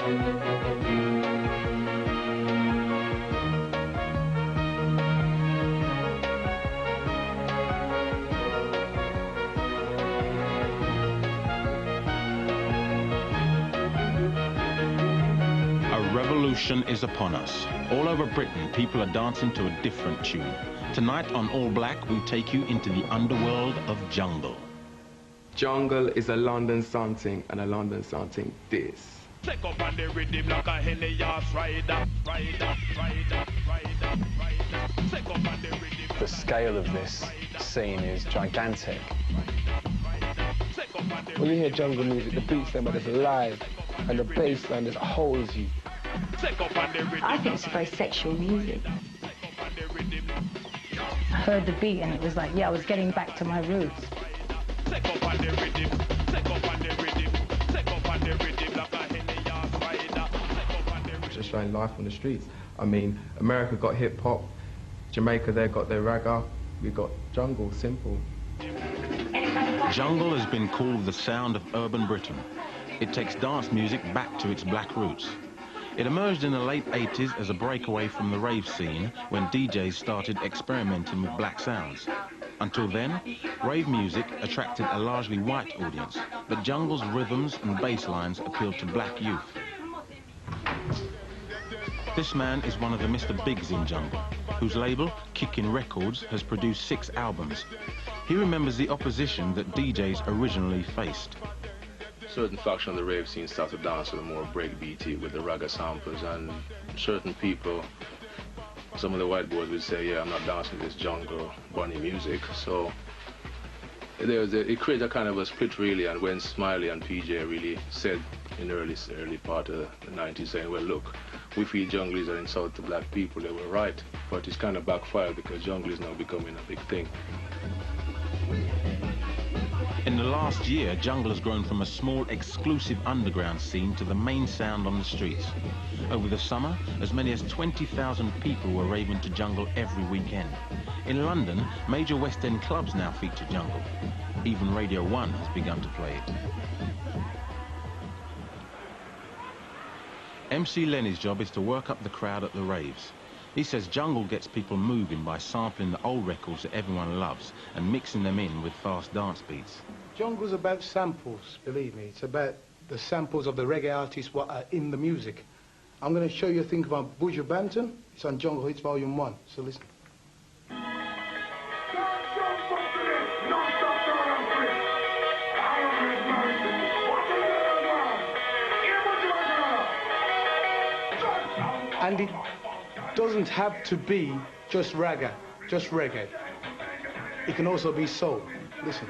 Revolution is upon us. All over Britain, people are dancing to a different tune. Tonight on All Black, we take you into the underworld of jungle. Jungle is a London something, and a London something this. Take up on the rhythm like a Helios rider, rider, rider, rider, rider. Take up on the rhythm. The scale of this scene is gigantic. When you hear jungle music, the beats there, but it's alive, and the bass line just holds you. I think it's very sexual music. I heard the beat and it was like, yeah, I was getting back to my roots. Just showing life on the streets. I mean, America got hip-hop, Jamaica, they got their ragga, we got jungle, simple. Jungle has been called the sound of urban Britain. It takes dance music back to its black roots. It emerged in the late 80s as a breakaway from the rave scene when DJs started experimenting with black sounds. Until then, rave music attracted a largely white audience, but jungle's rhythms and bass lines appealed to black youth. This man is one of the Mr. Bigs in jungle, whose label, Kickin' Records, has produced 6 albums. He remembers the opposition that DJs originally faced. Certain faction of the rave scene started to dance with a more breakbeaty with the ragga samples, and certain people, some of the white boys would say, yeah, I'm not dancing this jungle bunny music. So it created a kind of a split really, and when Smiley and PJ really said in the early part of the 90s, saying, well look, we feel jungle is an insult to black people, they were right, but it's kind of backfired because jungle is now becoming a big thing. In the last year, jungle has grown from a small, exclusive underground scene to the main sound on the streets. Over the summer, as many as 20,000 people were raving to jungle every weekend. In London, major West End clubs now feature jungle. Even Radio 1 has begun to play it. MC Lenny's job is to work up the crowd at the raves. He says jungle gets people moving by sampling the old records that everyone loves and mixing them in with fast dance beats. Jungle's about samples, believe me. It's about the samples of the reggae artists what are in the music. I'm going to show you a thing about Buju Banton. It's on Jungle Hits Volume 1, so listen. And it doesn't have to be just ragga, just reggae. It can also be soul. Listen.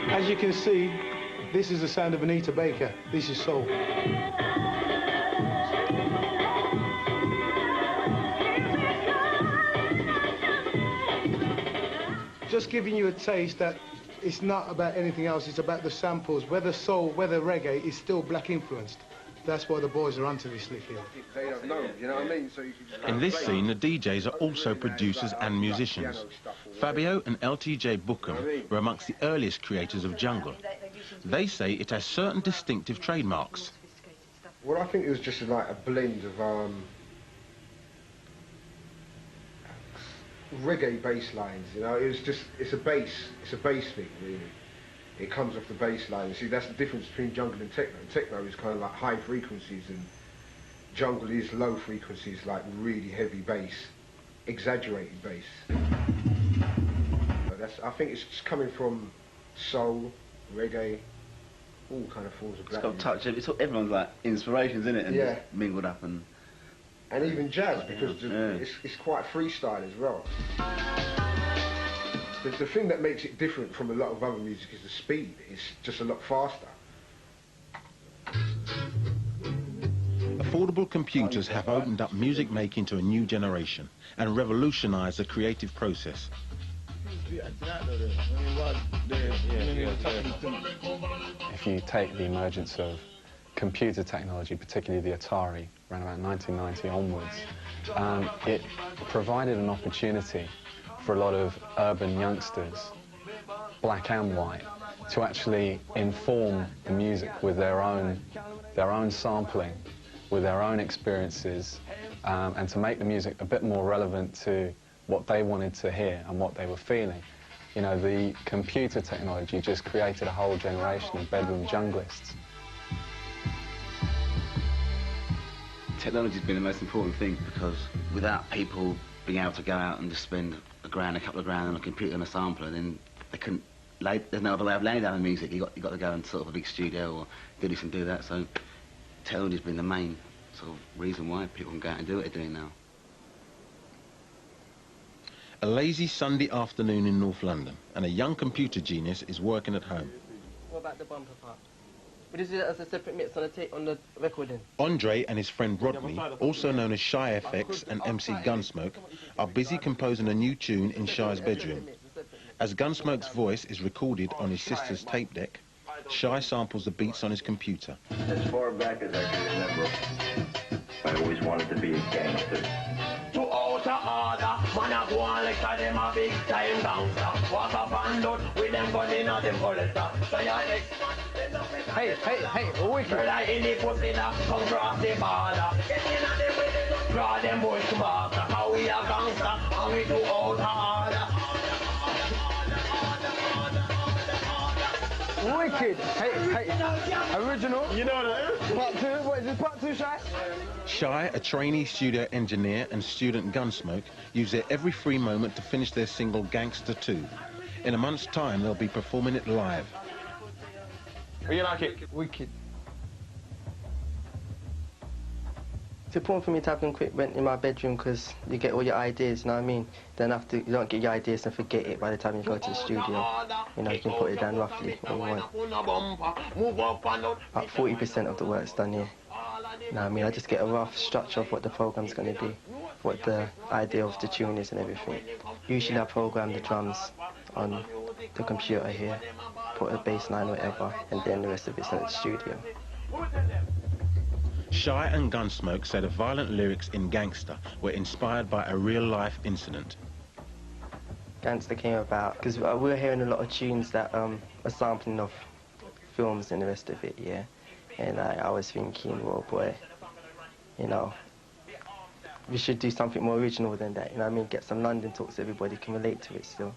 As you can see, this is the sound of Anita Baker. This is soul. Just giving you a taste that it's not about anything else, it's about the samples. Whether soul, whether reggae, is still black influenced. That's why the boys are onto this lately. They don't know, you know what I mean? So you can just in this scene, the DJs are also producers and musicians. Fabio and LTJ Bukem were amongst the earliest creators of jungle. They say it has certain distinctive trademarks. Well, I think it was just like a blend of reggae bass lines, you know. It was just, it's a bass thing, really. It comes off the bass line. See, that's the difference between jungle and techno. Techno is kind of like high frequencies, and jungle is low frequencies, like really heavy bass, exaggerated bass. But that's, I think it's just coming from soul, reggae, all kind of forms of black music. It's got touch, it's everyone's like inspirations, isn't it? And yeah. Mingled up and even jazz, because it's quite freestyle as well. The thing that makes it different from a lot of other music is the speed. It's just a lot faster. Affordable computers have opened up music making to a new generation and revolutionized the creative process. If you take the emergence of computer technology, particularly the Atari, around about 1990 onwards, it provided an opportunity for a lot of urban youngsters black and white, to actually inform the music with their own sampling, with their own experiences, and to make the music a bit more relevant to what they wanted to hear and what they were feeling. You know, the computer technology just created a whole generation of bedroom junglists. Technology's been the most important thing, because without people being able to go out and just spend a couple of grand on a computer and a sampler, then they couldn't there's no other way of laying down the music. You got to go and sort of a big studio or do this and do that. So technology's been the main sort of reason why people can go out and do what they're doing now. A lazy Sunday afternoon in North London, and a young computer genius is working at home. What about the bumper part? Would you see that as a separate mix on the recording? Andre and his friend Rodney, also known as Shy FX and MC Gunsmoke, are busy composing a new tune in Shy's bedroom. As Gunsmoke's voice is recorded on his sister's tape deck, Shy samples the beats on his computer. As far back as I can remember, I always wanted to be a gangster. To outer order, man a go on like them a big time gangster. Walk up and down with them gun in a them holster. So your next man, hey, wicked. brother in the pussy that come cross the border. Get in a them with them, draw them bush marks. How we a gangster, and we do outer order. Wicked. Hey, original. You know that? Part 2. What is this? Part 2, Shy? Shy, a trainee studio engineer, and student Gunsmoke use their every free moment to finish their single Gangster 2. In a month's time, they'll be performing it live. How you like it? Wicked. It's important for me to have them quick rent in my bedroom, because you get all your ideas, you know what I mean? Then after you don't get your ideas and forget it by the time you go to the studio. You know, you can put it down roughly when you want. About 40% of the work's done here. You know what I mean? I just get a rough structure of what the program's going to be, what the idea of the tune is and everything. Usually I program the drums on the computer here, put a bass line or whatever, and then the rest of it's in the studio. Shy and Gunsmoke say the violent lyrics in Gangster were inspired by a real-life incident. Gangster came about because we were hearing a lot of tunes that are sampling of films and the rest of it, yeah. And I was thinking, well, boy, you know, we should do something more original than that, you know what I mean? Get some London talk so everybody can relate to it still,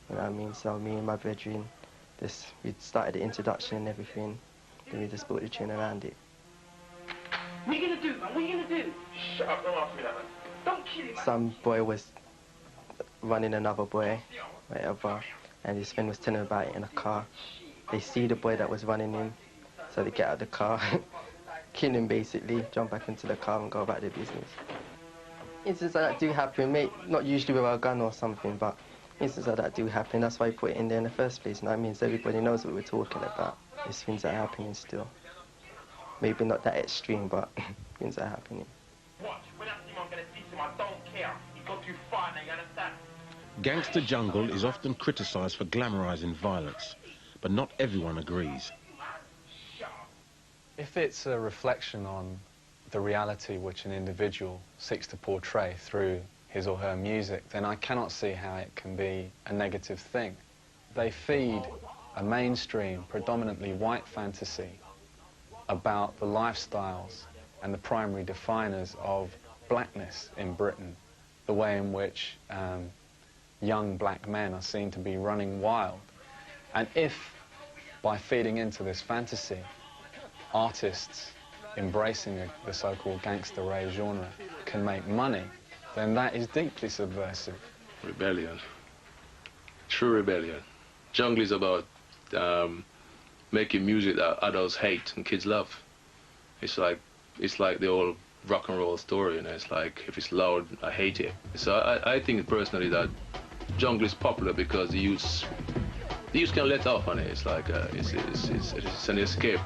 you know what I mean? So me and my brethren, we started the introduction and everything, then we just built the tune around it. What are you gonna do, man? What are you gonna do? Shut up, don't ask me that, man. Don't kill him, man. Some boy was running another boy, whatever, and his friend was telling him about it in a car. They see the boy that was running him, so they get out of the car, kill him basically, jump back into the car and go about their business. Instances like that do happen, mate, not usually with a gun or something, but instances like that do happen. That's why I put it in there in the first place, you know what I mean? So everybody knows what we're talking about. There's things that are happening still. Maybe not that extreme, but things are happening. Watch, when I see him, I'm gonna diss him. I don't care. He got too far now, you understand? Gangster Jungle is often criticised for glamorising violence, but not everyone agrees. If it's a reflection on the reality which an individual seeks to portray through his or her music, then I cannot see how it can be a negative thing. They feed a mainstream, predominantly white fantasy about the lifestyles and the primary definers of blackness in Britain, the way in which young black men are seen to be running wild. And if, by feeding into this fantasy, artists embracing the so-called gangster rave genre can make money, then that is deeply subversive. Rebellion. True rebellion. Jungle is about making music that adults hate and kids love. It's like the old rock and roll story, you know. It's like, if it's loud, I hate it. So I think personally that jungle is popular because the youth can let off on it. It's like it's an escape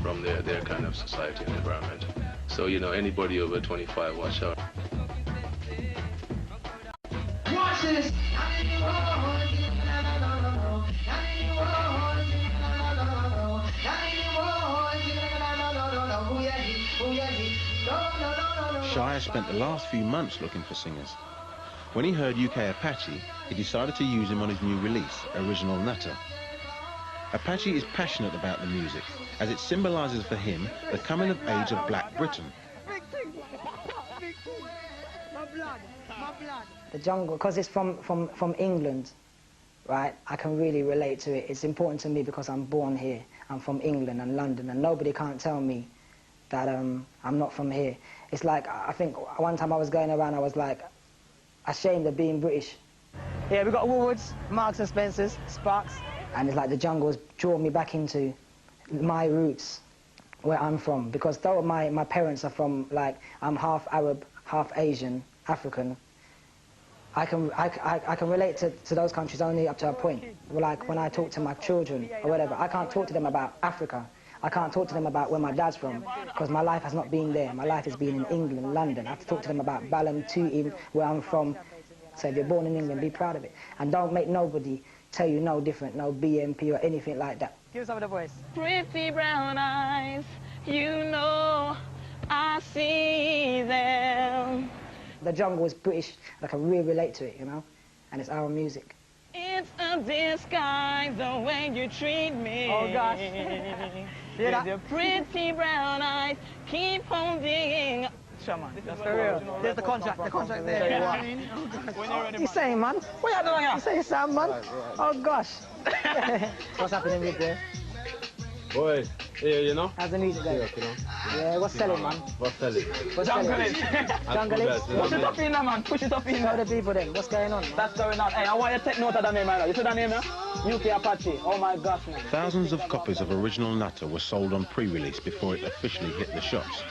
from their kind of society and environment. So, you know, anybody over 25, watch out. Watch this! Shy has spent the last few months looking for singers. When he heard UK Apache, he decided to use him on his new release, Original Nutter. Apache is passionate about the music, as it symbolises for him the coming of age of Black Britain. The jungle, because it's from England, right, I can really relate to it. It's important to me because I'm born here. I'm from England and London, and nobody can't tell me that I'm not from here. It's like, I think one time I was going around, I was like ashamed of being British. Yeah, we got Woolworths, Marks and Spencer's, Sparks, and it's like the jungle has drawn me back into my roots, where I'm from, because though my parents are from, like, I'm half Arab, half Asian, African, I can relate to those countries only up to a point. Like when I talk to my children or whatever, I can't talk to them about Africa. I can't talk to them about where my dad's from, because my life has not been there. My life has been in England, London. I have to talk to them about Ballantyne, where I'm from. So if you're born in England, be proud of it. And don't make nobody tell you no different, no BMP or anything like that. Give us some of the voice. Pretty brown eyes, you know I see them. The jungle is British, and I can really relate to it, you know? And it's our music. It's a disguise the way you treat me. Oh, gosh. With your pretty brown eyes, keep on digging. Shaman, that's for real. There's the contract there. What are you saying, man? What are you doing here? You saying Sam, man? Oh, gosh. What's happening with there? Boy, yeah, you know? How's the music going? Yeah, what's selling, man? What's selling? Jungle it. Push it up in there, man. Push it up in there. Show the people then. What's going on? That's going on. Hey, I want you to take note of that name right now. You see that name now? UK Apache. Oh my gosh, man. Thousands of copies of Original Nutter were sold on pre-release before it officially hit the shops.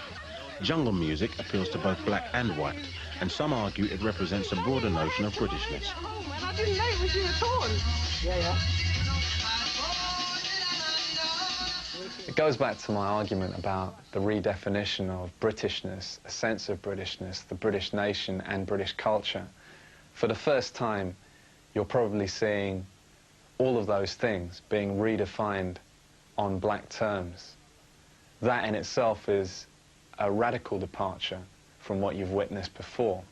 Jungle music appeals to both black and white, and some argue it represents a broader notion of Britishness. I didn't know it was you at all. Yeah. It goes back to my argument about the redefinition of Britishness, a sense of Britishness, the British nation and British culture. For the first time, you're probably seeing all of those things being redefined on black terms. That in itself is a radical departure from what you've witnessed before.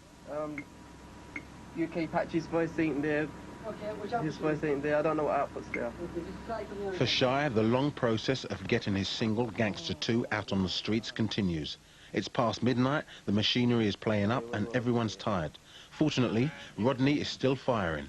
UK Apache's voice ain't there. His voice ain't there. I don't know what output's there. For Shy, the long process of getting his single, Gangster 2, out on the streets continues. It's past midnight, the machinery is playing up, and everyone's tired. Fortunately, Rodney is still firing.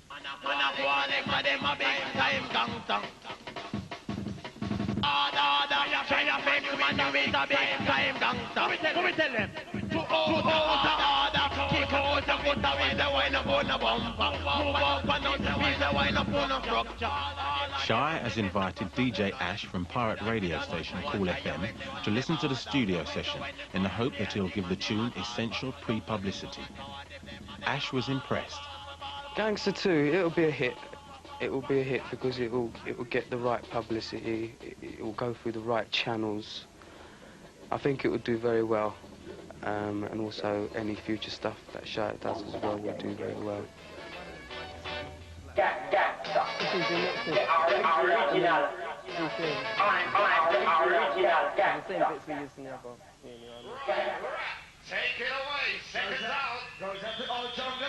Shy has invited DJ Ash from pirate radio station Cool FM to listen to the studio session in the hope that he'll give the tune essential pre-publicity. Ash was impressed. Gangster 2, it'll be a hit. It will be a hit because it will get the right publicity. It will go through the right channels. I think it will do very well. And also any future stuff that Shy does as well will do very well. Take it away, check us out. Goes up to old Jungle.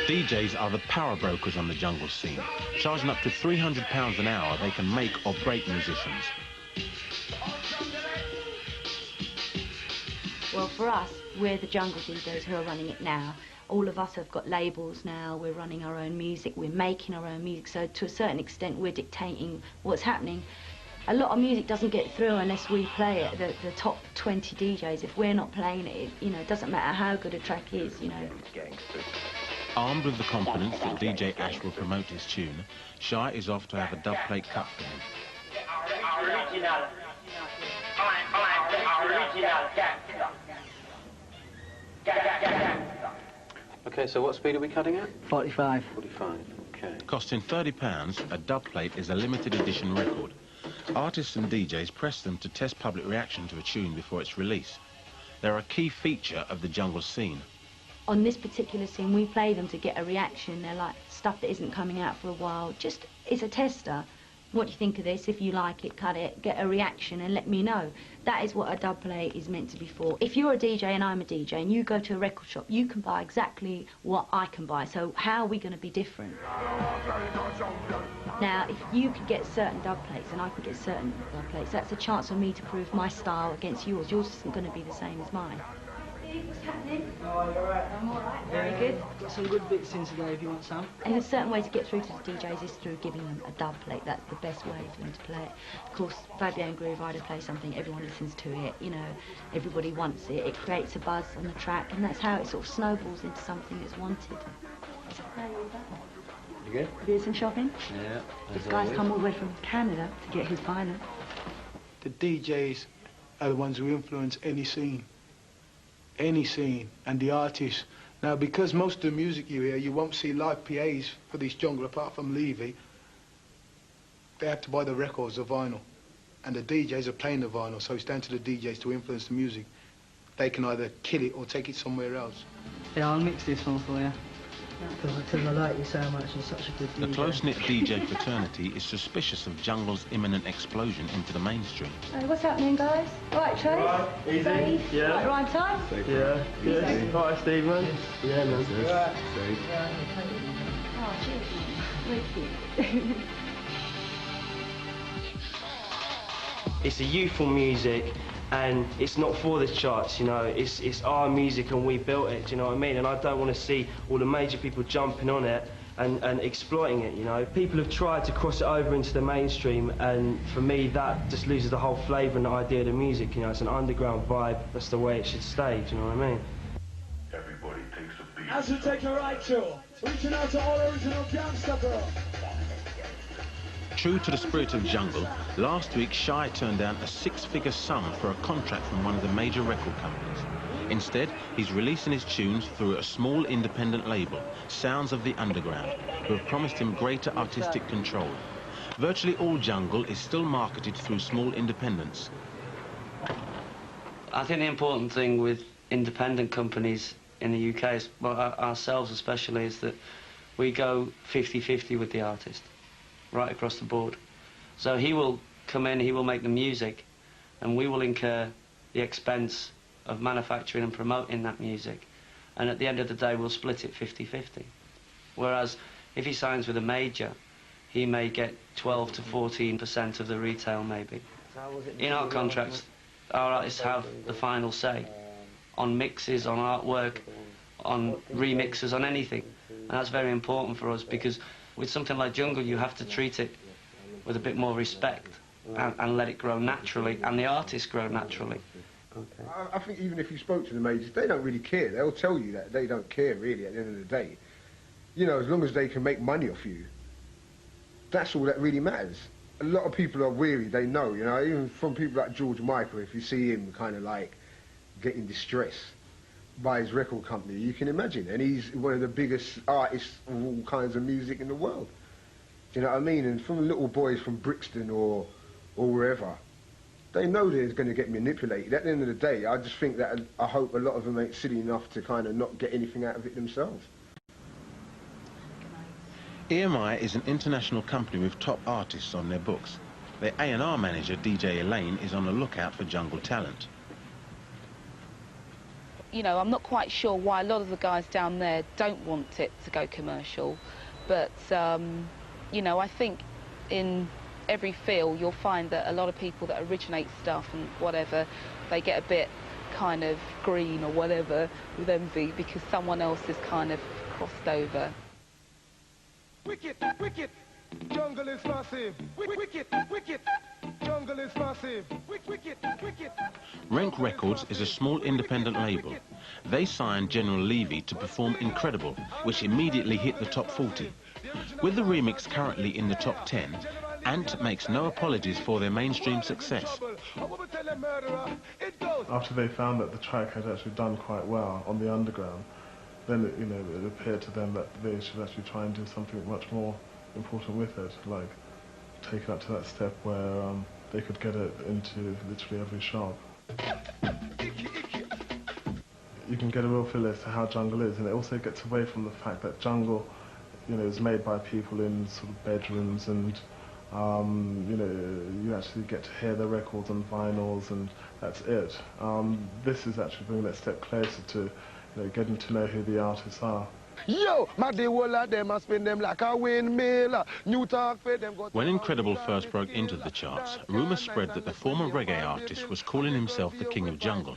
DJs are the power brokers on the jungle scene. Charging up to £300 an hour, they can make or break musicians. Well, for us, we're the jungle DJs who are running it now. All of us have got labels now, we're running our own music, we're making our own music, so to a certain extent we're dictating what's happening. A lot of music doesn't get through unless we play it, the top 20 DJs. If we're not playing it, you know, it doesn't matter how good a track is, you know. Armed with the confidence that DJ Ash will promote his tune, Shy is off to have a dub plate cut for him. Okay, so what speed are we cutting at? 45. 45, okay. Costing £30, a dub plate is a limited edition record. Artists and DJs press them to test public reaction to a tune before its release. They're a key feature of the jungle scene. On this particular scene, we play them to get a reaction. They're like stuff that isn't coming out for a while. Just, it's a tester. What do you think of this? If you like it, cut it, get a reaction and let me know. That is what a dub plate is meant to be for. If you're a DJ and I'm a DJ and you go to a record shop, you can buy exactly what I can buy. So how are we going to be different? Now, if you could get certain dub plates and I could get certain dub plates, that's a chance for me to prove my style against yours. Yours isn't going to be the same as mine. What's happening? Oh, you're right. I'm all right. Very good. Got some good bits in today if you want some. And there's a certain way to get through to the DJs is through giving them a dub plate. That's the best way for them to play it. Of course, Fabio and Groove Rider play something, everyone listens to it, you know, everybody wants it. It creates a buzz on the track, and that's how it sort of snowballs into something that's wanted. You good? Do some shopping? Yeah. This guy's come all the way from Canada to get his vinyl. The DJs are the ones who influence any scene, and the artists. Now, because most of the music you hear, you won't see live PAs for this jungle apart from Levy. They have to buy the records, the vinyl, and the DJs are playing the vinyl, so it's down to the DJs to influence the music. They can either kill it or take it somewhere else. Yeah, I'll mix this one for you. Because I like you so much, you're such a good DJ. The close-knit DJ fraternity is suspicious of jungle's imminent explosion into the mainstream. Hey, what's happening, guys? All right, Trey? Right, easy. Safe? Yeah. Right, right time? Yeah. Yes. All right, Steve, man. Yeah, man. Right. Safe. Oh, cheers. Wicked. It's a youthful music, and it's not for the charts, you know, it's our music and we built it, do you know what I mean? And I don't want to see all the major people jumping on it and exploiting it, you know. People have tried to cross it over into the mainstream, and for me that just loses the whole flavour and the idea of the music, you know. It's an underground vibe, that's the way it should stay, do you know what I mean? Everybody takes a beat. As we take a right to, reaching out to all original gangsta girl. True to the spirit of jungle, last week Shy turned down a six-figure sum for a contract from one of the major record companies. Instead, he's releasing his tunes through a small independent label, Sounds of the Underground, who have promised him greater artistic control. Virtually all jungle is still marketed through small independents. I think the important thing with independent companies in the UK, is, well, ourselves especially, is that we go 50-50 with the artist, right across the board. So he will come in, he will make the music, and we will incur the expense of manufacturing and promoting that music. And at the end of the day, we'll split it 50-50. Whereas if he signs with a major, he may get 12 to 14% of the retail, maybe. In our contracts, our artists have the final say on mixes, on artwork, on remixes, on anything. And that's very important for us, because with something like jungle, you have to treat it with a bit more respect and let it grow naturally, and the artists grow naturally. Okay. I think even if you spoke to the majors, they don't really care. They'll tell you that they don't care, really, at the end of the day. You know, as long as they can make money off you, that's all that really matters. A lot of people are weary, they know, you know, even from people like George Michael, if you see him kind of like getting distressed by his record company, you can imagine. And he's one of the biggest artists of all kinds of music in the world. Do you know what I mean? And from little boys from Brixton or wherever, they know they're going to get manipulated. At the end of the day, I just think that I hope a lot of them ain't silly enough to kind of not get anything out of it themselves. EMI is an international company with top artists on their books. Their A&R manager, DJ Elaine, is on the lookout for jungle talent. You know, I'm not quite sure why a lot of the guys down there don't want it to go commercial, but, you know, I think in every field you'll find that a lot of people that originate stuff and whatever, they get a bit kind of green or whatever with envy because someone else has kind of crossed over. Wicked, wicked, jungle is massive. Wicked, wicked, jungle is massive. Wicked, wicked. Rank Records is a small independent label. They signed General Levy to perform Incredible, which immediately hit the top 40. With the remix currently in the top 10, Ant makes no apologies for their mainstream success. After they found that the track had actually done quite well on the underground, then it appeared to them that they should actually try and do something much more important with it, like take it up to that step where they could get it into literally every shop. You can get a real feel as to how jungle is, and it also gets away from the fact that jungle, is made by people in sort of bedrooms and You know, you actually get to hear the records on vinyls, and that's it. This is actually bringing that step closer to, you know, getting to know who the artists are. Yo, my day all of them, I spin them like a windmill. New talk for them. When Incredible first broke into the charts, rumours spread that the former reggae artist was calling himself the King of Jungle.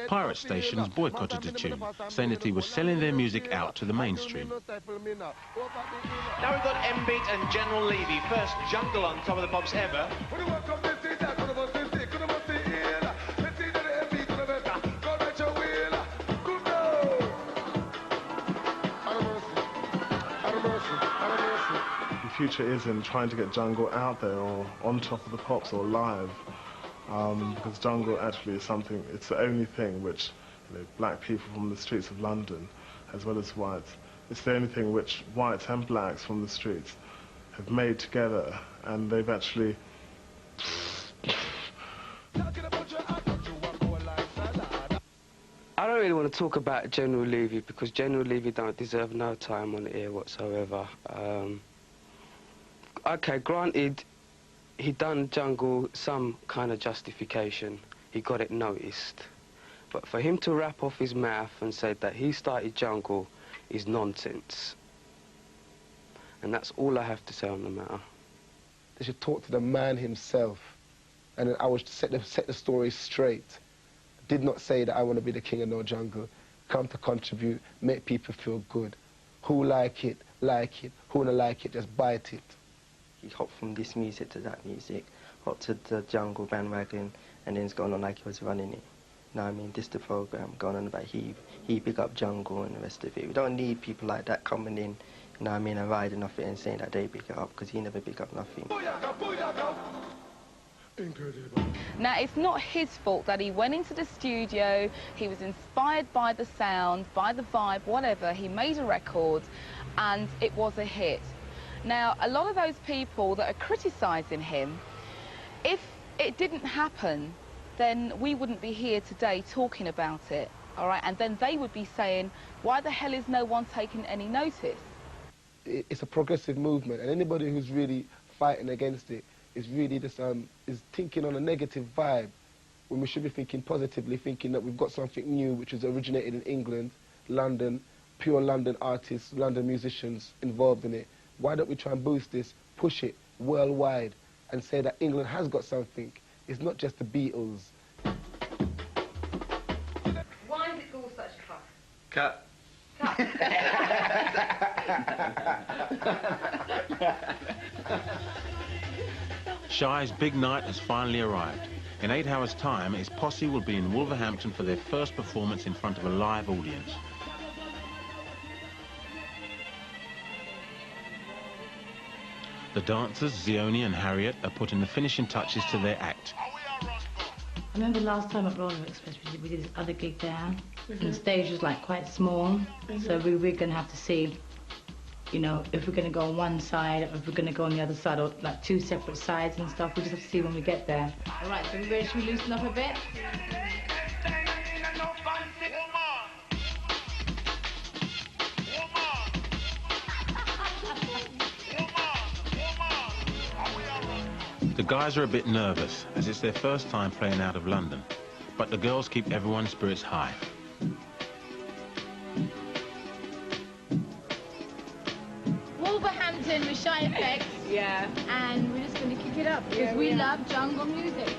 Pirate stations boycotted the tune, saying that he was selling their music out to the mainstream. Now we've got M-Beat and General Levy, first jungle on Top of the Pops ever. The future is in trying to get jungle out there, or on Top of the Pops, or live, because jungle actually is something, it's the only thing which, you know, black people from the streets of London, as well as whites, it's the only thing which whites and blacks from the streets have made together, and they've actually... I don't really want to talk about General Levy, because General Levy don't deserve no time on the air whatsoever. Okay, granted, he done jungle some kind of justification. He got it noticed. But for him to rap off his mouth and say that he started jungle is nonsense. And that's all I have to say on the matter. They should talk to the man himself, and then I would set the story straight. Did not say that I want to be the king of no jungle. Come to contribute, make people feel good. Who like it, like it. Who don't like it, just bite it. He hopped from this music to that music, hopped to the jungle bandwagon, and then it's gone on like he was running it. You know what I mean? This the program, going on about he big up jungle and the rest of it. We don't need people like that coming in, you know what I mean, and riding off it and saying that they big it up, because he never big up nothing. Incredible. Now, it's not his fault that he went into the studio, he was inspired by the sound, by the vibe, whatever, he made a record, and it was a hit. Now, a lot of those people that are criticising him, if it didn't happen, then we wouldn't be here today talking about it, all right? And then they would be saying, why the hell is no one taking any notice? It's a progressive movement, and anybody who's really fighting against it is really just is thinking on a negative vibe, when we should be thinking positively, thinking that we've got something new which has originated in England, London, pure London artists, London musicians involved in it. Why don't we try and boost this, push it worldwide, and say that England has got something? It's not just the Beatles. Why is it called such a fuss? Cut. Shy's big night has finally arrived. In 8 hours' time, his posse will be in Wolverhampton for their first performance in front of a live audience. The dancers, Zioni and Harriet, are putting the finishing touches to their act. I remember last time at Roller Express we did this other gig there, and the stage was like quite small, so we were going to have to see, you know, if we're going to go on one side, or if we're going to go on the other side, or like 2 separate sides and stuff. We just have to see when we get there. All right, so should we loosen up a bit? The guys are a bit nervous, as it's their first time playing out of London, but the girls keep everyone's spirits high. Wolverhampton with Shy Effects. Yeah. And we're just going to kick it up because we love jungle music.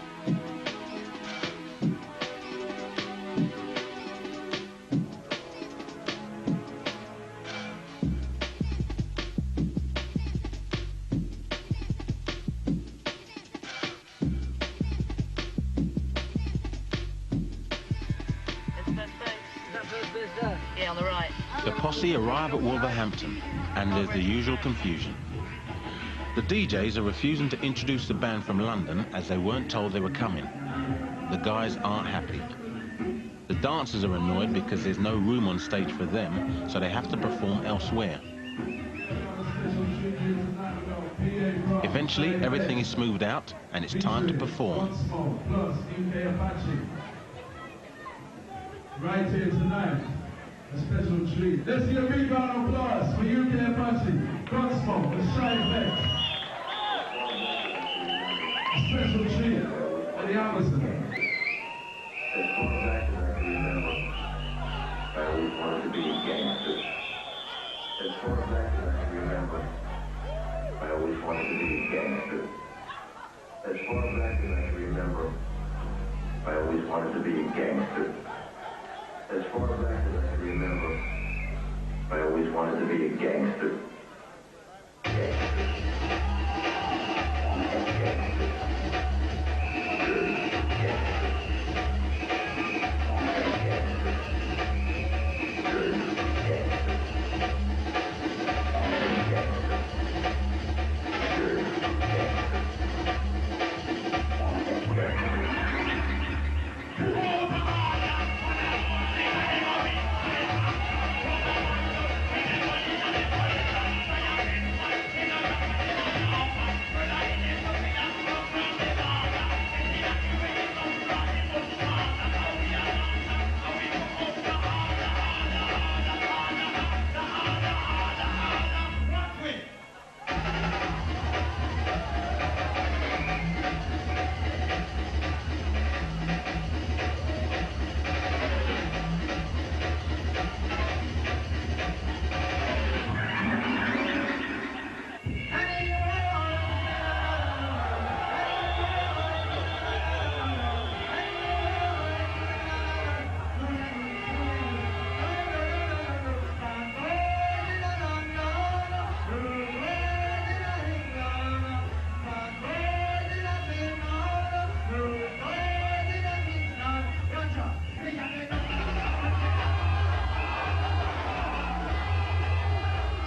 Yeah, on the right. The posse arrive at Wolverhampton, and there's the usual confusion. The DJs are refusing to introduce the band from London as they weren't told they were coming. The guys aren't happy. The dancers are annoyed because there's no room on stage for them, so they have to perform elsewhere. Eventually, everything is smoothed out, and it's time to perform. Right here tonight, a special treat. Let's get a big round of applause for UK Apache, Gunsmoke, the Shy Effects. Special treat for the ambassador. As far back as I can remember, I always wanted to be a gangster. As far back as I can remember, I always wanted to be a gangster. As far back as I can remember, I always wanted to be a gangster. As far back as I can remember, I always wanted to be a gangster.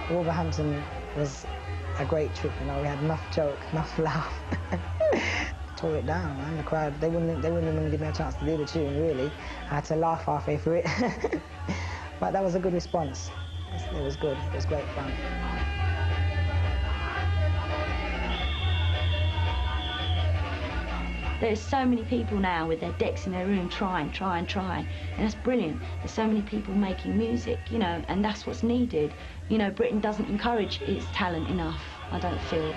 Wolverhampton was a great trip, you know. We had enough joke, enough laugh. Tore it down, man. The crowd, they wouldn't even give me a chance to do the tune, really. I had to laugh halfway through it. But that was a good response. It was good. It was great fun. There's so many people now with their decks in their room trying, and that's brilliant. There's so many people making music, you know, and that's what's needed. You know, Britain doesn't encourage its talent enough, I don't feel.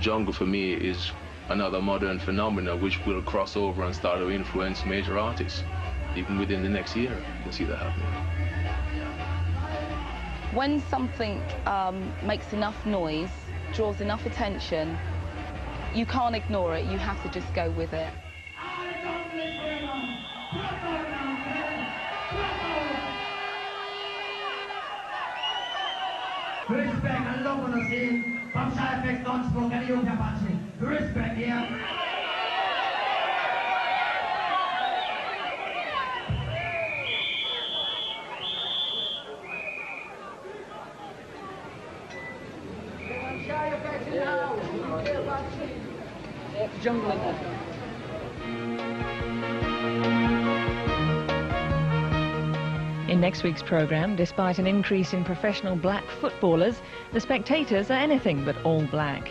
Jungle for me is another modern phenomenon which will cross over and start to influence major artists. Even within the next year, you can see that happening. When something makes enough noise, draws enough attention, you can't ignore it, you have to just go with it. Respect and love on the scene from Side Effects Unspoken and Yoga Party. Respect, yeah. Jungle. In next week's programme, despite an increase in professional black footballers, the spectators are anything but all black.